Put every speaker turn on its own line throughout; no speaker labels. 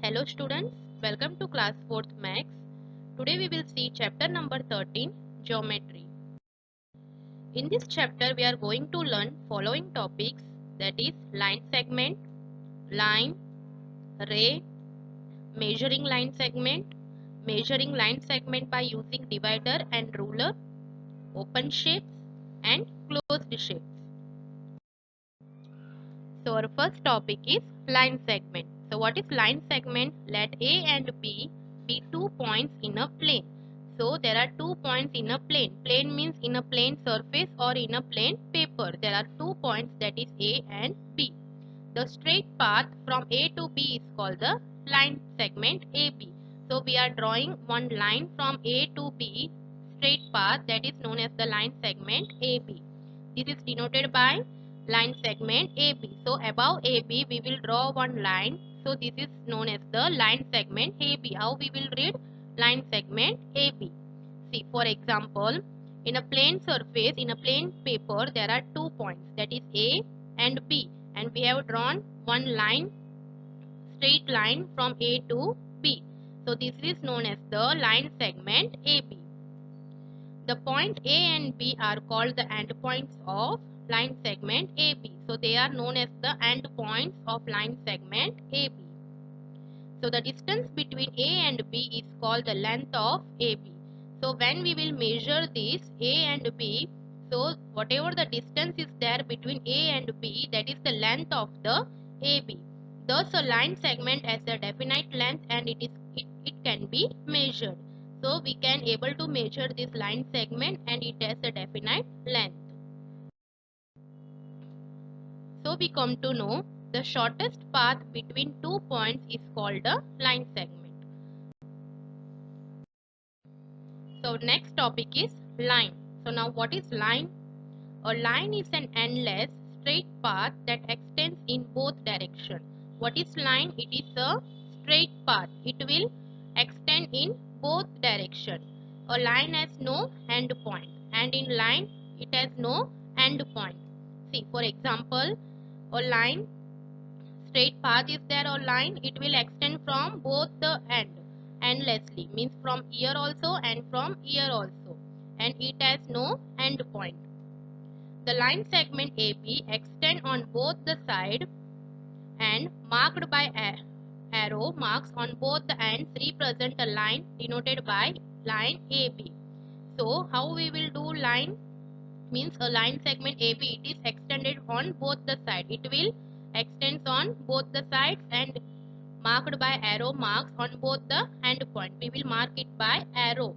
Hello students, welcome to class 4th Max. Today we will see chapter number 13, Geometry. In this chapter we are going to learn following topics, that is line segment, line, ray, measuring line segment by using divider and ruler, open shapes and closed shapes. So our first topic is line segment. So what is line segment? Let A and B be 2 points in a plane. So there are 2 points in a plane. Plane means in a plane surface or in a plane paper. There are 2 points, that is A and B. The straight path from A to B is called the line segment AB. So we are drawing one line from A to B, straight path, that is known as the line segment AB. This is denoted by line segment AB. So above AB we will draw one line. So this is known as the line segment AB. How we will read line segment AB? See, for example, in a plane surface, in a plane paper, there are 2 points, that is A and B, and we have drawn one line, straight line from A to B. So this is known as the line segment AB. The point A and B are called the endpoints of line segment AB. So they are known as the endpoints of line segment AB. So the distance between A and B is called the length of AB. So when we will measure this A and B, so whatever the distance is there between A and B, that is the length of the AB. Thus a line segment has a definite length and it can be measured. So we can able to measure this line segment and it has a definite length. So we come to know the shortest path between 2 points is called a line segment. So next topic is line. So now what is line? A line is an endless straight path that extends in both directions. What is line? It is a straight path. It will extend in both directions. A line has no end point, and in line it has no end point. See, for example, a line, straight path is there, or line, it will extend from both the end endlessly, means from here also and from here also, and it has no end point. The line segment AB extend on both the side and marked by arrow marks on both the ends represent a line denoted by line AB. So how we will do line? Means a line segment AB, it is extended on both the sides. It will extends on both the sides and marked by arrow marks on both the end point. We will mark it by arrow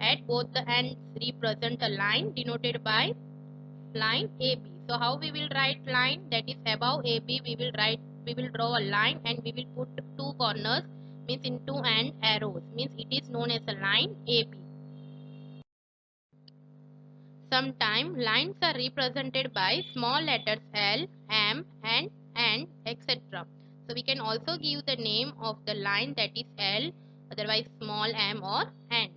at both the ends represent a line denoted by line AB. So how we will write line? That is above AB we will draw a line and we will put 2 corners, means in 2 end arrows, means it is known as a line AB. Sometimes lines are represented by small letters L, M and N, etc. So we can also give the name of the line, that is L, otherwise small m or N.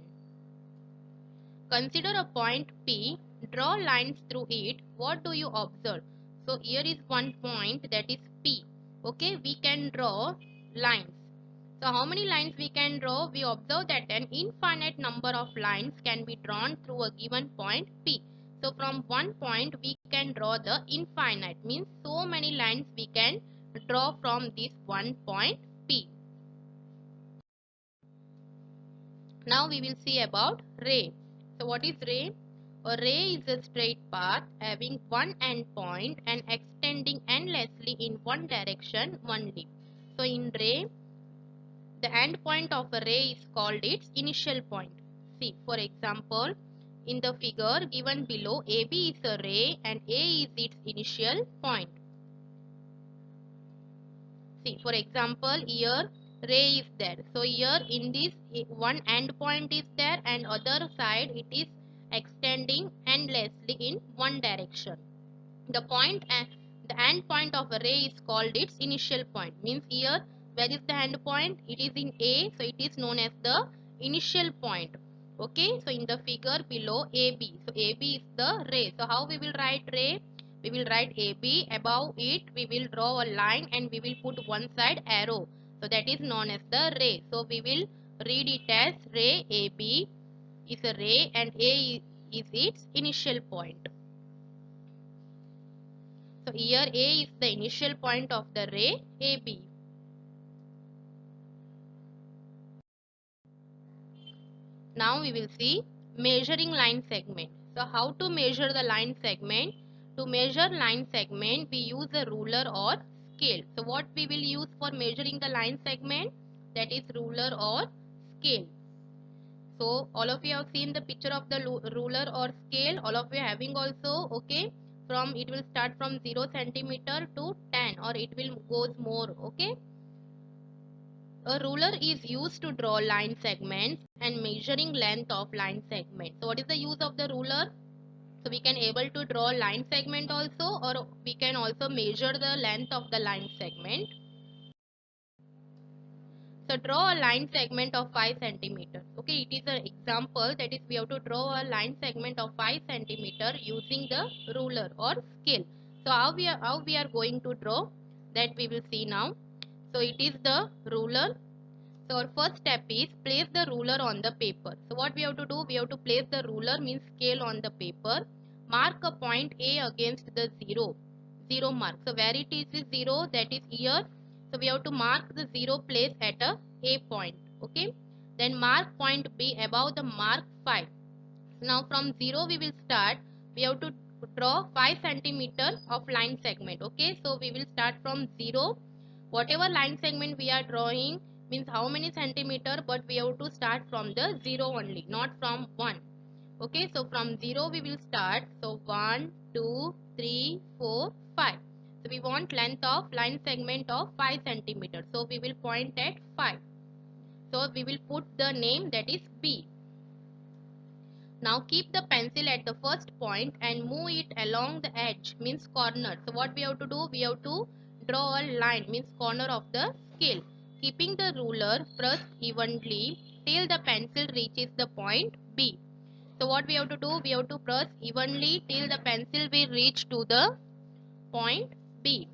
Consider a point P, draw lines through it. What do you observe? So here is one point, that is P. Okay, we can draw lines. So how many lines we can draw? We observe that an infinite number of lines can be drawn through a given point P. So from one point we can draw the infinite, means so many lines we can draw from this one point P. Now we will see about ray. So what is ray? A ray is a straight path having one end point and extending endlessly in one direction only. So in ray, the end point of a ray is called its initial point. See, for example, in the figure given below, AB is a ray and A is its initial point. See, for example, here ray is there. So here in this one end point is there and other side it is extending endlessly in one direction. The point and the end point of a ray is called its initial point. Means here where is the end point? It is in A, so it is known as the initial point. Okay, so in the figure below AB, so AB is the ray. So how we will write ray? We will write AB, above it we will draw a line and we will put one side arrow. So that is known as the ray. So we will read it as ray AB is a ray and A is its initial point. So here A is the initial point of the ray AB. Now we will see measuring line segment. So how to measure the line segment? To measure line segment, we use a ruler or scale. So what we will use for measuring the line segment? That is ruler or scale. So all of you have seen the picture of the ruler or scale. All of you having also, okay. From it will start from 0 centimeter to 10 or it will goes more, okay. A ruler is used to draw line segments and measuring length of line segment. So what is the use of the ruler? So we can able to draw line segment also, or we can also measure the length of the line segment. So draw a line segment of 5 centimeters. Okay, it is an example, that is we have to draw a line segment of 5 centimeter using the ruler or scale. So how we are going to draw, that we will see now. So it is the ruler. So our first step is place the ruler on the paper. So what we have to do, we have to place the ruler means scale on the paper. Mark a point A against the zero mark. So where it is 0, that is here. So we have to mark the 0 place at A point. Okay. Then mark point B above the mark 5. Now from 0 we will start. We have to draw 5 centimeter of line segment. Okay. So we will start from 0. Whatever line segment we are drawing means how many centimeter, but we have to start from the 0 only, not from 1. Okay, so from 0 we will start. So 1, 2, 3, 4, 5. So we want length of line segment of 5 centimeter. So we will point at 5. So we will put the name, that is B. Now keep the pencil at the first point and move it along the edge, means corner. So what we have to do, we have to draw a line, means corner of the scale. Keeping the ruler pressed evenly till the pencil reaches the point B. So what we have to do, we have to press evenly till the pencil will reach to the point B.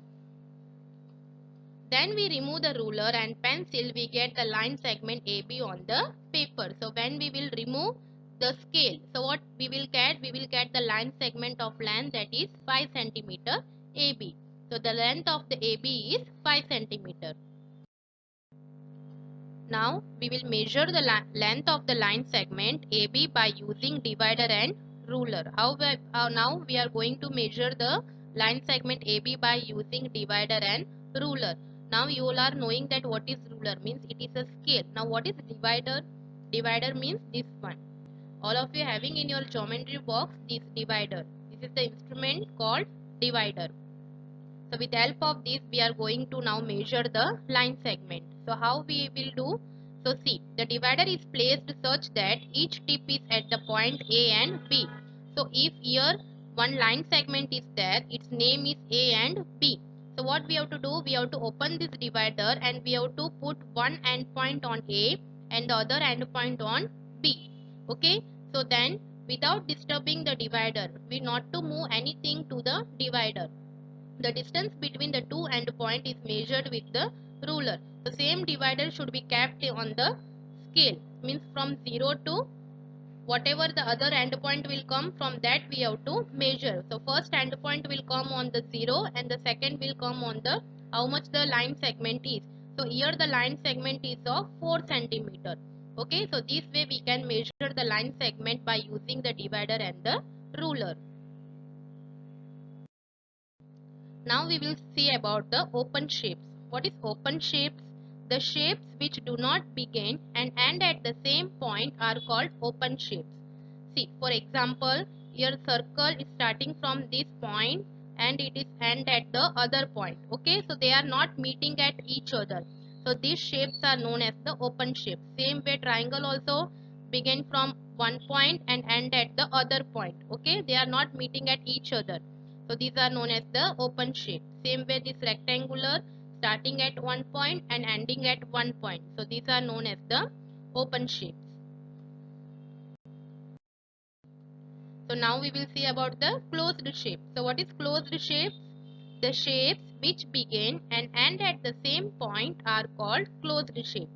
Then we remove the ruler and pencil, we get the line segment AB on the paper. So when we will remove the scale, so what we will get the line segment of length, that is 5 centimeter AB. So the length of the AB is 5 centimeter. Now we will measure the length of the line segment AB by using divider and ruler. Now we are going to measure the line segment AB by using divider and ruler. Now you all are knowing that what is ruler, means it is a scale. Now what is divider? Divider means this one. All of you having in your geometry box this divider. This is the instrument called divider. So with the help of this we are going to now measure the line segment. So how we will do? So see, the divider is placed such that each tip is at the point A and B. So if here one line segment is there, its name is A and B. So what we have to do? We have to open this divider and we have to put one end point on A and the other end point on B. Okay. So then without disturbing the divider, we not to move anything to the divider. The distance between the two end point is measured with the ruler. The same divider should be kept on the scale, means from 0 to whatever the other end point will come, from that we have to measure. So first end point will come on the 0 and the second will come on the how much the line segment is. So here the line segment is of 4 centimeter. Okay, so this way we can measure the line segment by using the divider and the ruler. Now we will see about the open shapes. What is open shapes? The shapes which do not begin and end at the same point are called open shapes. See, for example, your circle is starting from this point and it is end at the other point. Okay, so they are not meeting at each other. So these shapes are known as the open shapes. Same way triangle also begin from one point and end at the other point. Okay, they are not meeting at each other. So these are known as the open shape. Same way this rectangular starting at one point and ending at one point. So these are known as the open shapes. So now we will see about the closed shape. So what is closed shape? The shapes which begin and end at the same point are called closed shapes.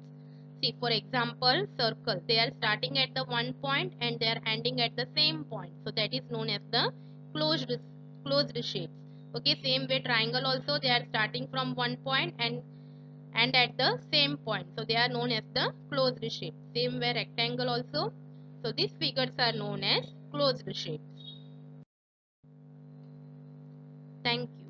See, for example, circle. They are starting at the one point and they are ending at the same point. So that is known as the closed closed shapes. Okay, same way triangle also, they are starting from one point and at the same point. So they are known as the closed shapes. Same way rectangle also. So these figures are known as closed shapes. Thank you.